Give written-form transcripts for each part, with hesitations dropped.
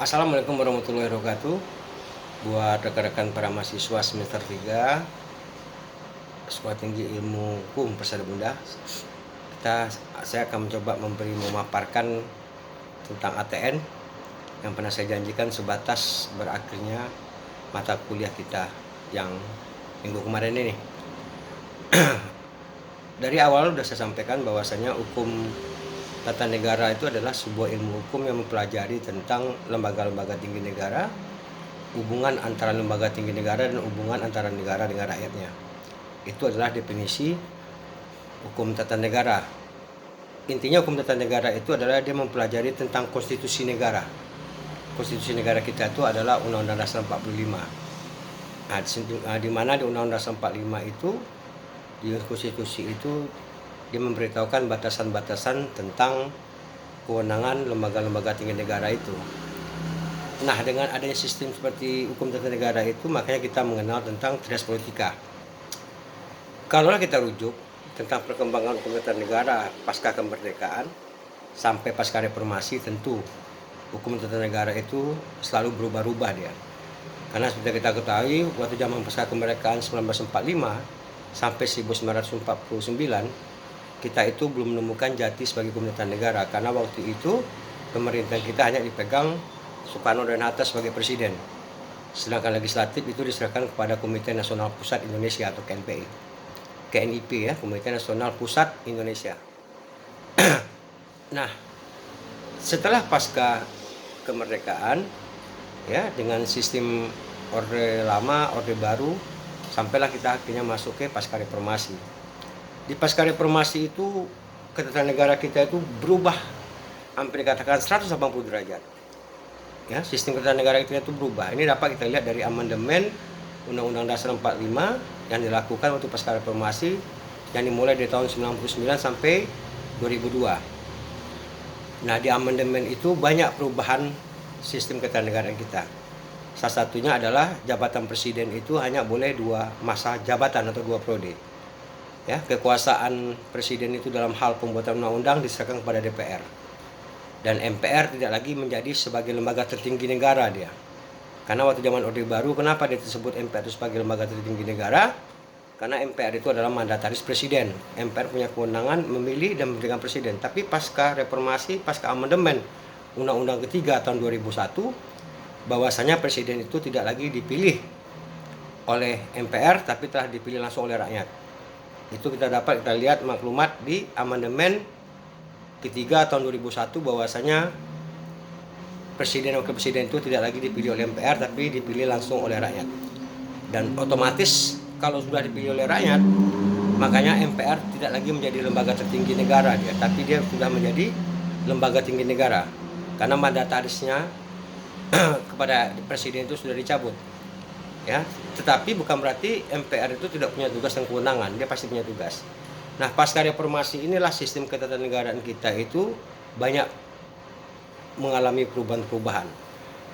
Assalamualaikum warahmatullahi wabarakatuh. Buat rekan-rekan para mahasiswa semester 3 Sekolah Tinggi Ilmu Hukum Persada Bunda, saya akan mencoba memaparkan tentang ATN yang pernah saya janjikan sebatas berakhirnya mata kuliah kita yang minggu kemarin ini. Dari awal sudah saya sampaikan bahwasanya hukum tata negara itu adalah sebuah ilmu hukum yang mempelajari tentang lembaga-lembaga tinggi negara, hubungan antara lembaga tinggi negara dan hubungan antara negara dengan rakyatnya. Itu adalah definisi hukum tata negara. Intinya hukum tata negara itu adalah dia mempelajari tentang konstitusi negara. Konstitusi negara kita itu adalah Undang-Undang Dasar 45. Di mana di Undang-Undang Dasar 45 itu, di konstitusi itu dia memberitahukan batasan-batasan tentang kewenangan lembaga-lembaga tinggi negara itu. Nah, dengan adanya sistem seperti hukum tata negara itu, makanya kita mengenal tentang trias politika. Kalau kita rujuk tentang perkembangan hukum tata negara pasca kemerdekaan sampai pasca reformasi, tentu hukum tata negara itu selalu berubah-ubah dia. Karena seperti kita ketahui, waktu zaman pasca kemerdekaan 1945 sampai 1949, kita itu belum menemukan jati sebagai hukum tata negara, karena waktu itu pemerintahan kita hanya dipegang Soekarno dan Hatta sebagai presiden, sedangkan legislatif itu diserahkan kepada Komite Nasional Pusat Indonesia atau KNIP ya, Komite Nasional Pusat Indonesia. Nah, setelah pasca kemerdekaan ya, dengan sistem orde lama, orde baru, sampailah kita akhirnya masuk ke pasca reformasi. Di pasca reformasi itu ketatanegaraan kita itu berubah, hampir dikatakan 180 derajat. Ya, sistem ketatanegaraan kita itu berubah. Ini dapat kita lihat dari amandemen Undang-Undang Dasar 45 yang dilakukan waktu pasca reformasi, yang dimulai dari tahun 99 sampai 2002. Nah, di amandemen itu banyak perubahan sistem ketatanegaraan kita. Salah satunya adalah jabatan presiden itu hanya boleh 2 masa jabatan atau 2 periode. Ya, kekuasaan presiden itu dalam hal pembuatan undang-undang diserahkan kepada DPR. Dan MPR tidak lagi menjadi sebagai lembaga tertinggi negara dia. Karena waktu zaman Orde Baru, kenapa dia disebut MPR itu sebagai lembaga tertinggi negara? Karena MPR itu adalah mandataris presiden. MPR punya kewenangan memilih dan memilihkan presiden. Tapi pasca reformasi, pasca amandemen Undang-Undang ketiga tahun 2001, bahwasanya presiden itu tidak lagi dipilih oleh MPR, tapi telah dipilih langsung oleh rakyat. Itu kita lihat maklumat di amandemen ketiga tahun 2001, bahwasanya presiden dan wakil presiden itu tidak lagi dipilih oleh MPR, tapi dipilih langsung oleh rakyat. Dan otomatis kalau sudah dipilih oleh rakyat, makanya MPR tidak lagi menjadi lembaga tertinggi negara dia, tapi dia sudah menjadi lembaga tinggi negara, karena mandatarisnya kepada presiden itu sudah dicabut. Ya, tetapi bukan berarti MPR itu tidak punya tugas dan kewenangan, dia pasti punya tugas. Nah, pasca reformasi inilah sistem ketatanegaraan kita itu banyak mengalami perubahan-perubahan,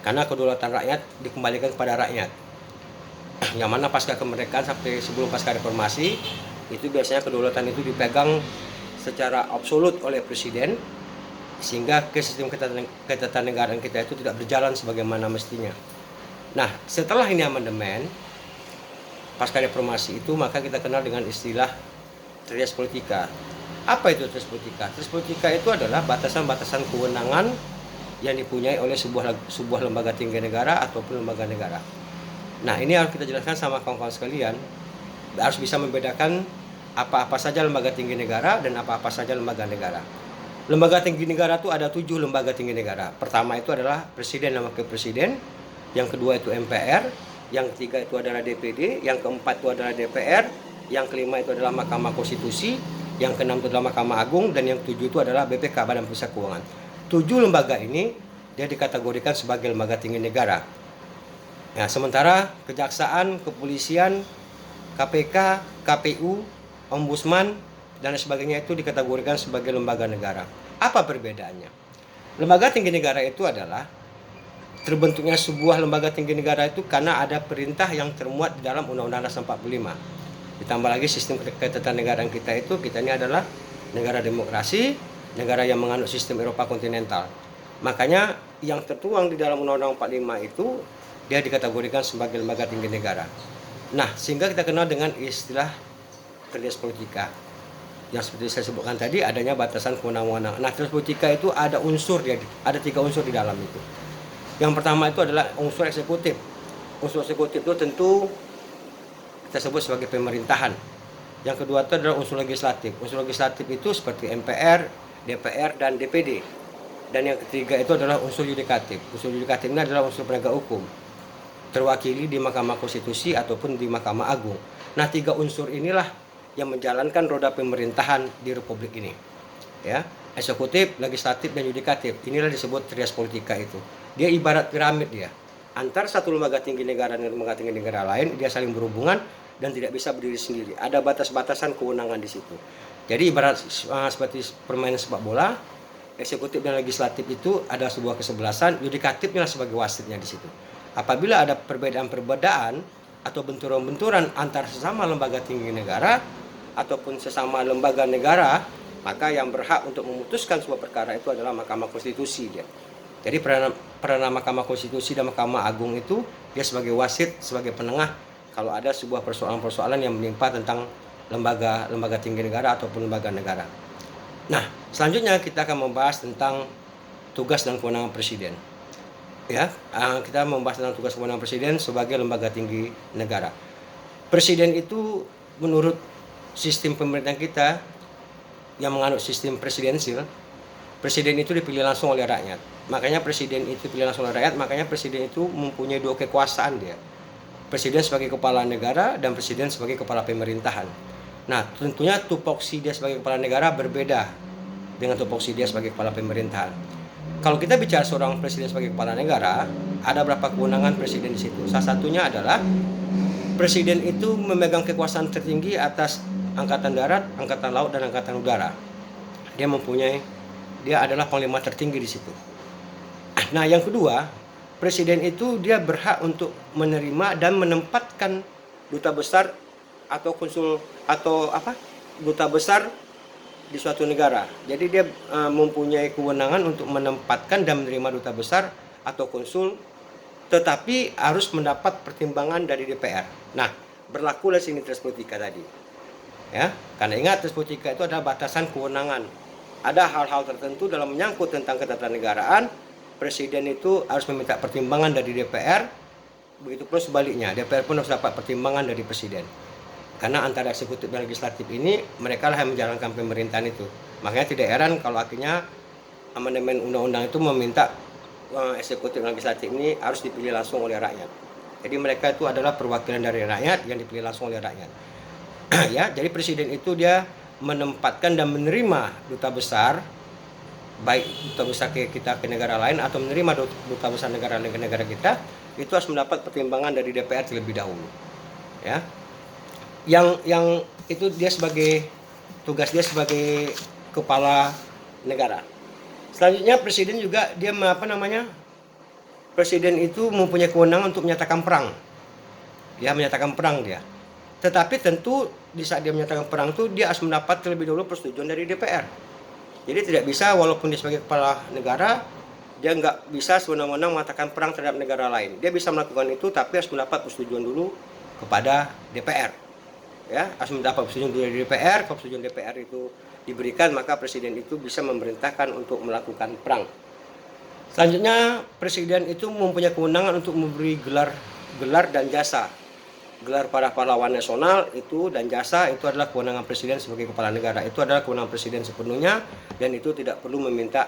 karena kedaulatan rakyat dikembalikan kepada rakyat. Yang mana pasca kemerdekaan sampai sebelum pasca reformasi itu biasanya kedaulatan itu dipegang secara absolut oleh presiden, sehingga ke sistem ketatanegaraan kita itu tidak berjalan sebagaimana mestinya. Nah, setelah ini amandemen pasca reformasi itu, maka kita kenal dengan istilah trias politika. Apa itu trias politika? Trias politika itu adalah batasan-batasan kewenangan yang dipunyai oleh sebuah lembaga tinggi negara ataupun lembaga negara. Nah, ini harus kita jelaskan sama kawan-kawan sekalian. Harus bisa membedakan apa-apa saja lembaga tinggi negara dan apa-apa saja lembaga negara. Lembaga tinggi negara itu ada 7 lembaga tinggi negara. Pertama itu adalah presiden dan wakil presiden. Yang kedua itu MPR, yang ketiga itu adalah DPD, yang keempat itu adalah DPR, yang kelima itu adalah Mahkamah Konstitusi, yang keenam itu adalah Mahkamah Agung, dan yang 7 itu adalah BPK, Badan Pemeriksa Keuangan. 7 lembaga ini dia dikategorikan sebagai lembaga tinggi negara. Nah, sementara kejaksaan, kepolisian, KPK, KPU, Ombudsman, dan sebagainya itu dikategorikan sebagai lembaga negara. Apa perbedaannya? Lembaga tinggi negara itu adalah terbentuknya sebuah lembaga tinggi negara itu karena ada perintah yang termuat di dalam Undang-Undang Dasar 45. Ditambah lagi sistem ketatanegaraan kita itu, kita ini adalah negara demokrasi, negara yang menganut sistem Eropa kontinental. Makanya yang tertuang di dalam Undang-Undang 45 itu dia dikategorikan sebagai lembaga tinggi negara. Nah, sehingga kita kenal dengan istilah Trias Politika. Yang seperti saya sebutkan tadi, adanya batasan kewenangan. Nah, Trias Politika itu ada unsur, ada 3 unsur di dalam itu. Yang pertama itu adalah unsur eksekutif. Unsur eksekutif itu tentu kita sebut sebagai pemerintahan. Yang kedua itu adalah unsur legislatif. Unsur legislatif itu seperti MPR, DPR, dan DPD. Dan yang ketiga itu adalah unsur yudikatif. Unsur yudikatif ini adalah unsur penegak hukum, terwakili di Mahkamah Konstitusi ataupun di Mahkamah Agung. Nah, 3 unsur inilah yang menjalankan roda pemerintahan di Republik ini. Ya, eksekutif, legislatif, dan yudikatif. Inilah disebut Trias Politika itu. Dia ibarat piramid dia. Antar satu lembaga tinggi negara dan lembaga tinggi negara lain, dia saling berhubungan dan tidak bisa berdiri sendiri. Ada batas-batasan kewenangan di situ. Jadi ibarat seperti permainan sepak bola, eksekutif dan legislatif itu ada sebuah kesebelasan, yudikatifnya sebagai wasitnya di situ. Apabila ada perbedaan-perbedaan atau benturan-benturan antar sesama lembaga tinggi negara ataupun sesama lembaga negara, maka yang berhak untuk memutuskan sebuah perkara itu adalah Mahkamah Konstitusi dia. Jadi peranan Mahkamah Konstitusi dan Mahkamah Agung itu dia sebagai wasit, sebagai penengah kalau ada sebuah persoalan-persoalan yang menimpa tentang lembaga tinggi negara ataupun lembaga negara. Nah, selanjutnya kita akan membahas tentang tugas dan kewenangan presiden. Ya, kita membahas tentang tugas kewenangan presiden sebagai lembaga tinggi negara. Presiden itu menurut sistem pemerintahan kita yang menganut sistem presidensil, presiden itu dipilih langsung oleh rakyat. Makanya presiden itu dipilih langsung oleh rakyat, makanya presiden itu mempunyai 2 kekuasaan dia. Presiden sebagai kepala negara dan presiden sebagai kepala pemerintahan. Nah, tentunya tupoksi dia sebagai kepala negara berbeda dengan tupoksi dia sebagai kepala pemerintahan. Kalau kita bicara seorang presiden sebagai kepala negara, ada berapa kewenangan presiden di situ. Salah satunya adalah presiden itu memegang kekuasaan tertinggi atas angkatan darat, angkatan laut, dan angkatan udara. Dia adalah panglima tertinggi di situ. Nah, yang kedua, presiden itu dia berhak untuk menerima dan menempatkan duta besar atau konsul atau duta besar di suatu negara. Jadi dia mempunyai kewenangan untuk menempatkan dan menerima duta besar atau konsul, tetapi harus mendapat pertimbangan dari DPR. Nah, berlakulah sini Trias Politika tadi. Ya, karena ingat Trias Politika itu adalah batasan kewenangan. Ada hal-hal tertentu dalam menyangkut tentang ketatanegaraan, presiden itu harus meminta pertimbangan dari DPR, begitu pun sebaliknya, DPR pun harus dapat pertimbangan dari presiden. Karena antara eksekutif dan legislatif ini, mereka lah yang menjalankan pemerintahan itu. Makanya tidak heran kalau akhirnya amandemen undang-undang itu meminta eksekutif dan legislatif ini harus dipilih langsung oleh rakyat. Jadi mereka itu adalah perwakilan dari rakyat yang dipilih langsung oleh rakyat. Ya, jadi presiden itu dia menempatkan dan menerima duta besar, baik duta besar kita ke negara lain atau menerima duta besar negara kita, itu harus mendapat pertimbangan dari DPR terlebih dahulu. Ya, yang itu dia sebagai tugas dia sebagai kepala negara. Selanjutnya presiden juga dia presiden itu mempunyai kewenangan untuk menyatakan perang. Dia menyatakan perang dia. Tetapi tentu di saat dia menyatakan perang itu dia harus mendapat terlebih dahulu persetujuan dari DPR. Jadi tidak bisa walaupun dia sebagai kepala negara, dia nggak bisa sewenang-wenang mengatakan perang terhadap negara lain. Dia bisa melakukan itu tapi harus mendapat persetujuan dulu kepada DPR. Ya, harus mendapat persetujuan dari DPR. Kalau persetujuan DPR itu diberikan, maka presiden itu bisa memerintahkan untuk melakukan perang. Selanjutnya, presiden itu mempunyai kewenangan untuk memberi gelar dan jasa. Gelar para pahlawan nasional itu dan jasa itu adalah kewenangan presiden sebagai kepala negara. Itu adalah kewenangan presiden sepenuhnya dan itu tidak perlu meminta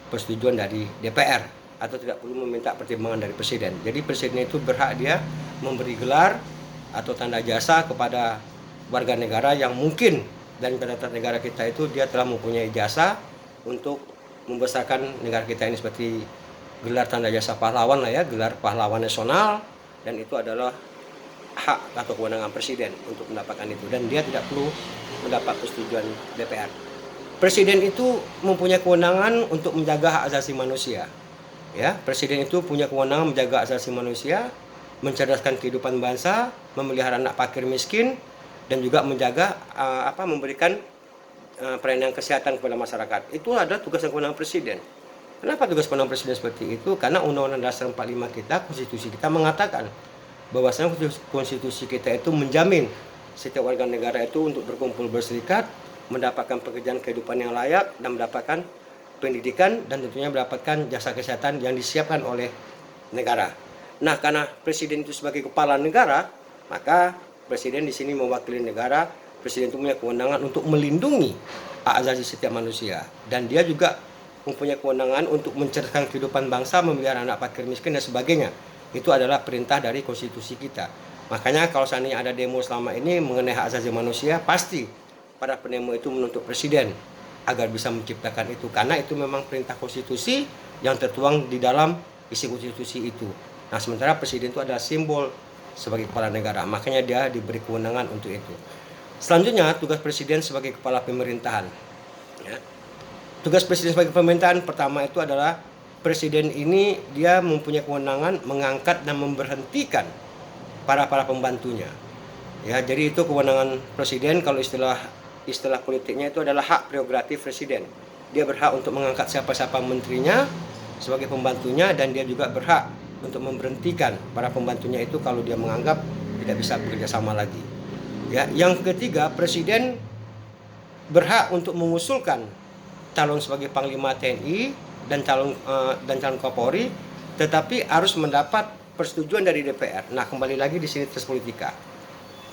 persetujuan dari DPR atau tidak perlu meminta pertimbangan dari presiden. Jadi presiden itu berhak dia memberi gelar atau tanda jasa kepada warga negara yang mungkin dan pada negara kita itu dia telah mempunyai jasa untuk membesarkan negara kita ini seperti gelar tanda jasa pahlawan lah ya, gelar pahlawan nasional, dan itu adalah hak atau kewenangan presiden untuk mendapatkan itu dan dia tidak perlu mendapat persetujuan DPR. Presiden itu mempunyai kewenangan untuk menjaga hak asasi manusia. Ya, presiden itu punya kewenangan menjaga hak asasi manusia, mencerdaskan kehidupan bangsa, memelihara anak fakir miskin, dan juga menjaga memberikan pelayanan kesehatan kepada masyarakat. Itu adalah tugas dan kewenangan presiden. Kenapa tugas kewenangan presiden seperti itu? Karena Undang-Undang Dasar 45 kita, konstitusi kita mengatakan bahwasanya konstitusi kita itu menjamin setiap warga negara itu untuk berkumpul berserikat, mendapatkan pekerjaan kehidupan yang layak, dan mendapatkan pendidikan, dan tentunya mendapatkan jasa kesehatan yang disiapkan oleh negara. Nah, karena presiden itu sebagai kepala negara, maka presiden di sini mewakili negara. Presiden itu punya kewenangan untuk melindungi hak asasi setiap manusia, dan dia juga mempunyai kewenangan untuk mencerdaskan kehidupan bangsa, memelihara anak fakir miskin dan sebagainya. Itu adalah perintah dari konstitusi kita. Makanya kalau seandainya ada demo selama ini mengenai hak asasi manusia, pasti para pendemo itu menuntut presiden agar bisa menciptakan itu, karena itu memang perintah konstitusi yang tertuang di dalam isi konstitusi itu. Nah, sementara presiden itu adalah simbol sebagai kepala negara, makanya dia diberi kewenangan untuk itu. Selanjutnya, tugas presiden sebagai kepala pemerintahan. Ya. Tugas presiden sebagai pemerintahan pertama itu adalah presiden ini dia mempunyai kewenangan mengangkat dan memberhentikan para pembantunya. Ya, jadi itu kewenangan presiden. Kalau istilah politiknya itu adalah hak prerogatif presiden. Dia berhak untuk mengangkat siapa-siapa menterinya sebagai pembantunya, dan dia juga berhak untuk memberhentikan para pembantunya itu kalau dia menganggap tidak bisa bekerja sama lagi. Ya, yang ketiga, presiden berhak untuk mengusulkan calon sebagai Panglima TNI dan calon Kapolri, tetapi harus mendapat persetujuan dari DPR. Nah, kembali lagi di sini tes politika.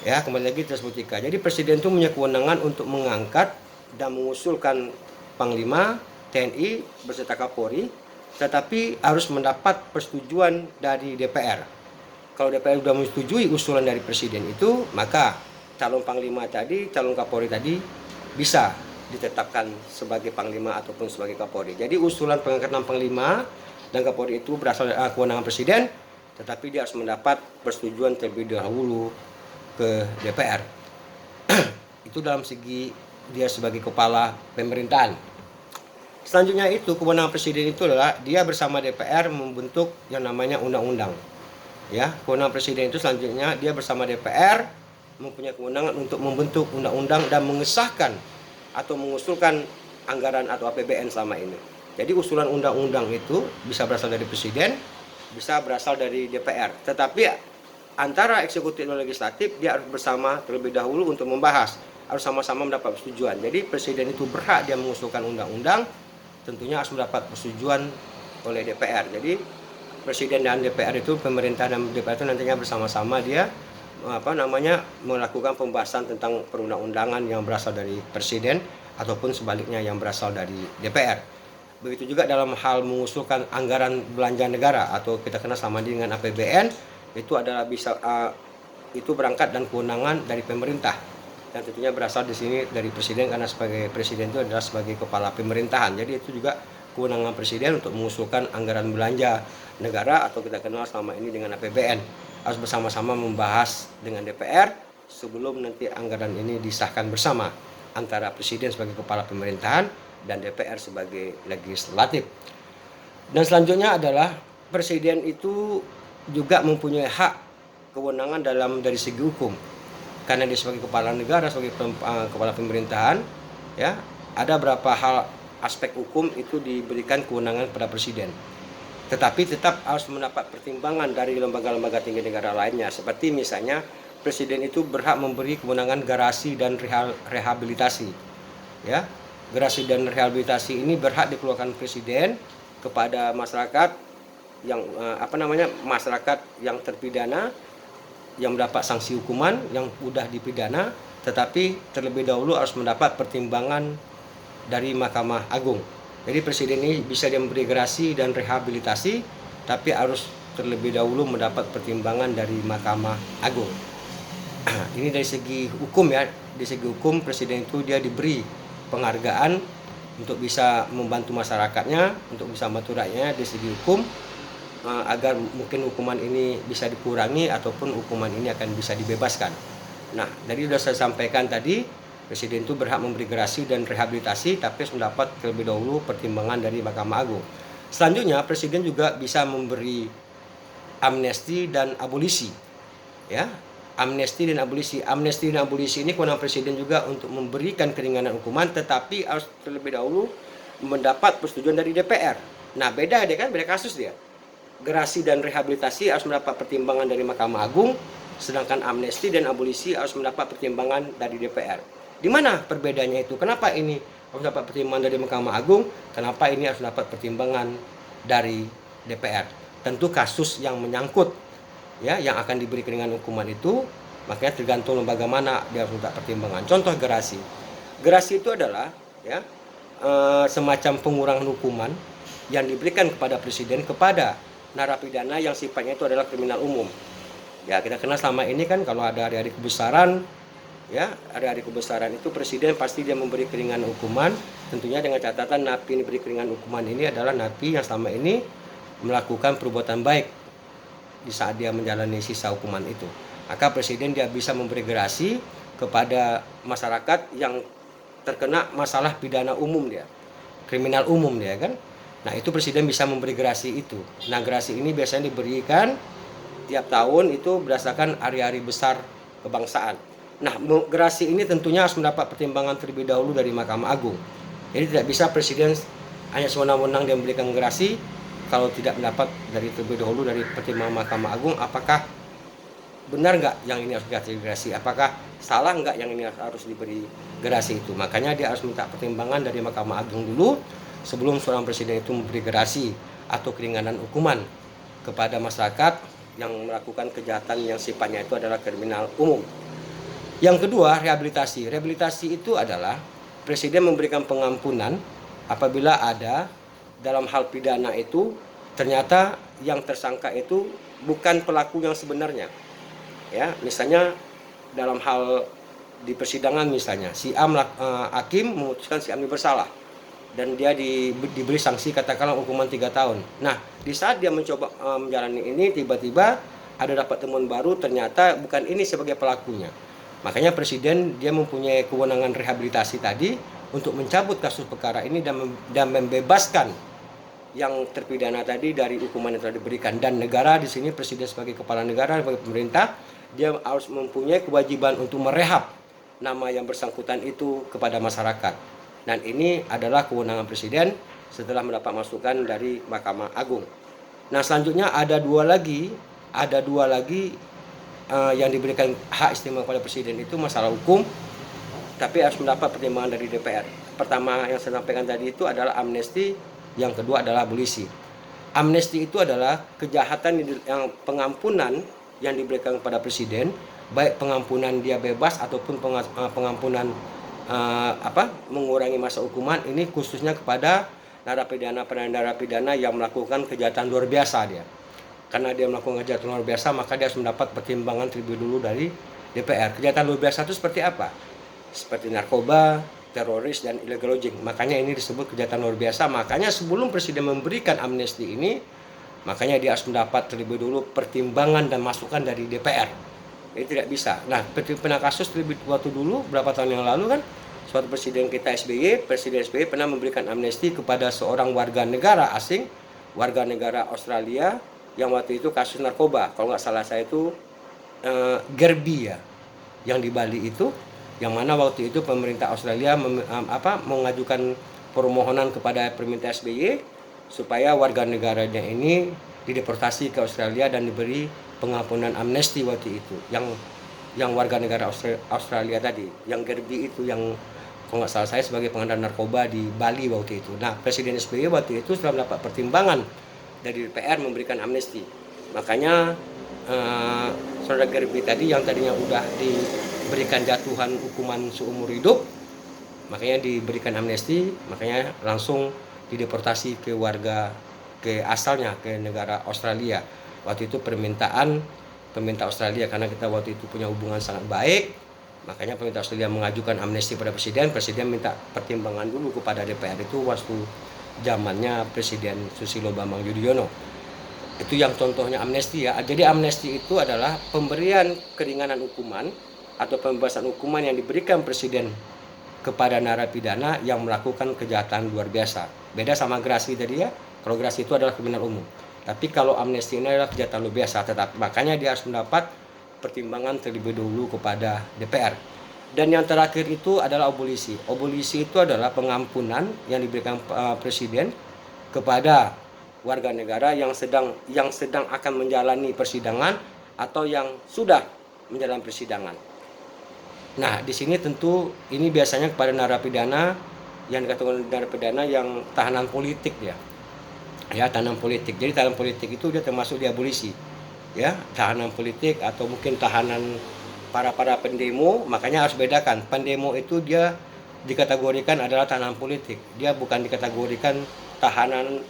Ya, kembali lagi tes politika. Jadi presiden itu punya kewenangan untuk mengangkat dan mengusulkan Panglima TNI beserta Kapolri, tetapi harus mendapat persetujuan dari DPR. Kalau DPR sudah menyetujui usulan dari presiden itu, maka calon Panglima tadi, calon Kapolri tadi bisa ditetapkan sebagai Panglima ataupun sebagai Kapolri. Jadi usulan pengangkatan Panglima dan Kapolri itu berasal dari kewenangan presiden, tetapi dia harus mendapat persetujuan terlebih dahulu ke DPR. Itu dalam segi dia sebagai kepala pemerintahan. Selanjutnya itu kewenangan presiden itu adalah dia bersama DPR membentuk yang namanya undang-undang. Ya, kewenangan presiden itu selanjutnya dia bersama DPR mempunyai kewenangan untuk membentuk undang-undang dan mengesahkan atau mengusulkan anggaran atau APBN selama ini. Jadi usulan undang-undang itu bisa berasal dari presiden, bisa berasal dari DPR. Tetapi antara eksekutif dan legislatif dia harus bersama terlebih dahulu untuk membahas, harus sama-sama mendapat persetujuan. Jadi presiden itu berhak dia mengusulkan undang-undang, tentunya harus mendapat persetujuan oleh DPR. Jadi presiden dan DPR itu, pemerintah dan DPR itu nantinya bersama-sama dia melakukan pembahasan tentang perundang-undangan yang berasal dari presiden ataupun sebaliknya yang berasal dari DPR. Begitu juga dalam hal mengusulkan anggaran belanja negara atau kita kenal sama dengan APBN, itu adalah itu berangkat dan kewenangan dari pemerintah, dan tentunya berasal di sini dari presiden, karena sebagai presiden itu adalah sebagai kepala pemerintahan. Jadi itu juga kewenangan presiden untuk mengusulkan anggaran belanja negara atau kita kenal selama ini dengan APBN. Harus bersama-sama membahas dengan DPR sebelum nanti anggaran ini disahkan bersama antara presiden sebagai kepala pemerintahan dan DPR sebagai legislatif. Dan selanjutnya adalah presiden itu juga mempunyai hak kewenangan dari segi hukum, karena dia sebagai kepala negara, sebagai kepala pemerintahan, ya ada beberapa hal aspek hukum itu diberikan kewenangan pada presiden. Tetapi tetap harus mendapat pertimbangan dari lembaga-lembaga tinggi negara lainnya. Seperti misalnya presiden itu berhak memberi kewenangan garasi dan rehabilitasi. Ya, garasi dan rehabilitasi ini berhak dikeluarkan presiden kepada masyarakat yang masyarakat yang terpidana yang mendapat sanksi hukuman yang sudah dipidana, tetapi terlebih dahulu harus mendapat pertimbangan dari Mahkamah Agung. Jadi presiden ini bisa dia memberi gerasi dan rehabilitasi, tapi harus terlebih dahulu mendapat pertimbangan dari Mahkamah Agung. Ini dari segi hukum ya. Di segi hukum presiden itu dia diberi penghargaan untuk bisa membantu masyarakatnya, untuk bisa membantu rakyatnya di segi hukum, agar mungkin hukuman ini bisa dikurangi ataupun hukuman ini akan bisa dibebaskan. Nah, dari sudah saya sampaikan tadi, presiden itu berhak memberi gerasi dan rehabilitasi, tapi harus mendapat terlebih dahulu pertimbangan dari Mahkamah Agung. Selanjutnya, presiden juga bisa memberi amnesti dan abolisi. Ya, amnesti dan abolisi. Amnesti dan abolisi ini kewenangan presiden juga untuk memberikan keringanan hukuman, tetapi harus terlebih dahulu mendapat persetujuan dari DPR. Nah beda dia kan, beda kasus dia. Gerasi dan rehabilitasi harus mendapat pertimbangan dari Mahkamah Agung, sedangkan amnesti dan abolisi harus mendapat pertimbangan dari DPR. Di mana perbedaannya itu? Kenapa ini harus dapat pertimbangan dari Mahkamah Agung? Kenapa ini harus dapat pertimbangan dari DPR? Tentu kasus yang menyangkut, ya, yang akan diberi keringanan hukuman itu, makanya tergantung lembaga mana dia harus minta pertimbangan. Contoh gerasi. Gerasi itu adalah, ya, semacam pengurangan hukuman yang diberikan kepada presiden kepada narapidana yang sifatnya itu adalah kriminal umum. Ya, kita kenal selama ini kan kalau ada hari-hari kebesaran, ya, hari-hari kebesaran itu presiden pasti dia memberi keringanan hukuman, tentunya dengan catatan napi yang diberi keringanan hukuman ini adalah napi yang selama ini melakukan perbuatan baik di saat dia menjalani sisa hukuman itu. Maka presiden dia bisa memberi gerasi kepada masyarakat yang terkena masalah pidana umum dia, kriminal umum dia kan. Nah itu presiden bisa memberi gerasi itu. Nah gerasi ini biasanya diberikan tiap tahun itu berdasarkan hari-hari besar kebangsaan. Nah gerasi ini tentunya harus mendapat pertimbangan terlebih dahulu dari Mahkamah Agung. Jadi tidak bisa presiden hanya sewenang-wenang dia memberikan gerasi kalau tidak mendapat dari terlebih dahulu dari pertimbangan Mahkamah Agung, apakah benar nggak yang ini harus dikasih gerasi, apakah salah nggak yang ini harus diberi gerasi itu. Makanya dia harus minta pertimbangan dari Mahkamah Agung dulu sebelum seorang presiden itu memberi gerasi atau keringanan hukuman kepada masyarakat yang melakukan kejahatan yang sifatnya itu adalah kriminal umum. Yang kedua, rehabilitasi. Rehabilitasi itu adalah presiden memberikan pengampunan apabila ada dalam hal pidana itu ternyata yang tersangka itu bukan pelaku yang sebenarnya. Ya, misalnya dalam hal di persidangan misalnya si A hakim memutuskan si A bersalah dan dia diberi sanksi katakanlah hukuman 3 tahun. Nah, di saat dia mencoba menjalani ini tiba-tiba ada dapat temuan baru ternyata bukan ini sebagai pelakunya. Makanya presiden dia mempunyai kewenangan rehabilitasi tadi untuk mencabut kasus perkara ini dan membebaskan yang terpidana tadi dari hukuman yang telah diberikan. Dan negara di sini presiden sebagai kepala negara, sebagai pemerintah, dia harus mempunyai kewajiban untuk merehab nama yang bersangkutan itu kepada masyarakat. Dan ini adalah kewenangan presiden setelah mendapat masukan dari Mahkamah Agung. Nah selanjutnya ada dua lagi yang diberikan hak istimewa kepada presiden itu masalah hukum, tapi harus mendapat pertimbangan dari DPR. Pertama yang saya sampaikan tadi itu adalah amnesti, yang kedua adalah abolisi. Amnesti itu adalah kejahatan yang pengampunan yang diberikan kepada presiden, baik pengampunan dia bebas ataupun pengampunan mengurangi masa hukuman, ini khususnya kepada narapidana yang melakukan kejahatan luar biasa dia. Karena dia melakukan kejahatan luar biasa, maka dia harus mendapat pertimbangan terlebih dulu dari DPR. Kejahatan luar biasa itu seperti apa? Seperti narkoba, teroris, dan illegal logging. Makanya ini disebut kejahatan luar biasa. Makanya sebelum presiden memberikan amnesti ini, makanya dia harus mendapat terlebih dulu pertimbangan dan masukan dari DPR. Jadi tidak bisa. Nah, pernah kasus terlebih waktu dulu berapa tahun yang lalu kan, suatu presiden kita Presiden SBY pernah memberikan amnesti kepada seorang warga negara asing, warga negara Australia yang waktu itu kasus narkoba. Kalau nggak salah saya itu Gerbi ya, yang di Bali itu, yang mana waktu itu pemerintah Australia mengajukan permohonan kepada pemerintah SBY supaya warga negaranya ini dideportasi ke Australia dan diberi pengampunan amnesti waktu itu. Yang warga negara Australia tadi, yang Gerbi itu, yang kalau nggak salah saya sebagai pengedar narkoba di Bali waktu itu. Nah, Presiden SBY waktu itu setelah mendapat pertimbangan dari DPR memberikan amnesti. Makanya saudara Gerbi tadi yang tadinya udah diberikan jatuhan hukuman seumur hidup, makanya diberikan amnesti, makanya langsung dideportasi ke asalnya, ke negara Australia. Waktu itu permintaan pemerintah Australia, karena kita waktu itu punya hubungan sangat baik, makanya pemerintah Australia mengajukan amnesti pada presiden minta pertimbangan dulu kepada DPR itu waktu zamannya Presiden Susilo Bambang Yudhoyono. Itu yang contohnya amnesti ya. Jadi amnesti itu adalah pemberian keringanan hukuman atau pembebasan hukuman yang diberikan presiden kepada narapidana yang melakukan kejahatan luar biasa. Beda sama gerasi tadi ya. Kalau gerasi itu adalah kriminal umum. Tapi kalau amnesti ini adalah kejahatan luar biasa, tetap makanya dia harus mendapat pertimbangan terlebih dahulu kepada DPR. Dan yang terakhir itu adalah abolisi. Abolisi itu adalah pengampunan yang diberikan presiden kepada warga negara yang sedang akan menjalani persidangan atau yang sudah menjalani persidangan. Nah, di sini tentu ini biasanya kepada narapidana yang dikatakan narapidana yang tahanan politik dia. Ya, tahanan politik. Jadi tahanan politik itu dia termasuk diabolisi. Ya, tahanan politik atau mungkin tahanan para pendemo, makanya harus bedakan. Pendemo itu dia dikategorikan adalah tahanan politik. Dia bukan dikategorikan tahanan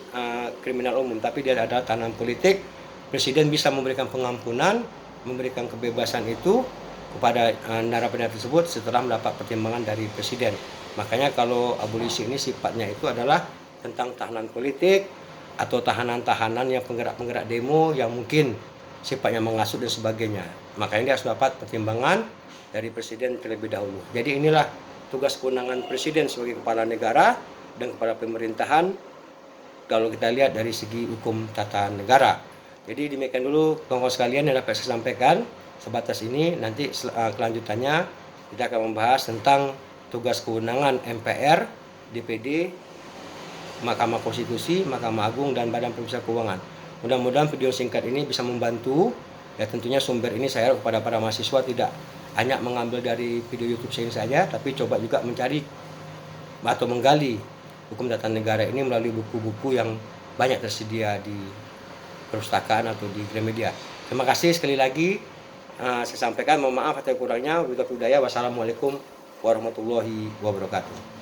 kriminal umum, tapi dia adalah tahanan politik. Presiden bisa memberikan pengampunan, memberikan kebebasan itu kepada narapidana tersebut setelah mendapat pertimbangan dari presiden. Makanya kalau abolisi ini sifatnya itu adalah tentang tahanan politik atau tahanan-tahanan yang penggerak-penggerak demo yang mungkin sifatnya mengasut dan sebagainya. Makanya dia harus dapat pertimbangan dari presiden terlebih dahulu. Jadi inilah tugas kewenangan presiden sebagai kepala negara dan kepala pemerintahan kalau kita lihat dari segi hukum tata negara. Jadi demikian dulu kawan-kawan sekalian yang dapat saya sampaikan. Sebatas ini, nanti kelanjutannya kita akan membahas tentang tugas kewenangan MPR, DPD, Mahkamah Konstitusi, Mahkamah Agung, dan Badan Pemeriksa Keuangan. Mudah-mudahan video singkat ini bisa membantu. Ya, tentunya sumber ini saya harap kepada para mahasiswa tidak hanya mengambil dari video YouTube saya saja, tapi coba juga mencari atau menggali hukum tata negara ini melalui buku-buku yang banyak tersedia di perpustakaan atau di Gramedia. Terima kasih sekali lagi. Saya sampaikan, mohon maaf atas kurangnya. Wassalamualaikum warahmatullahi wabarakatuh.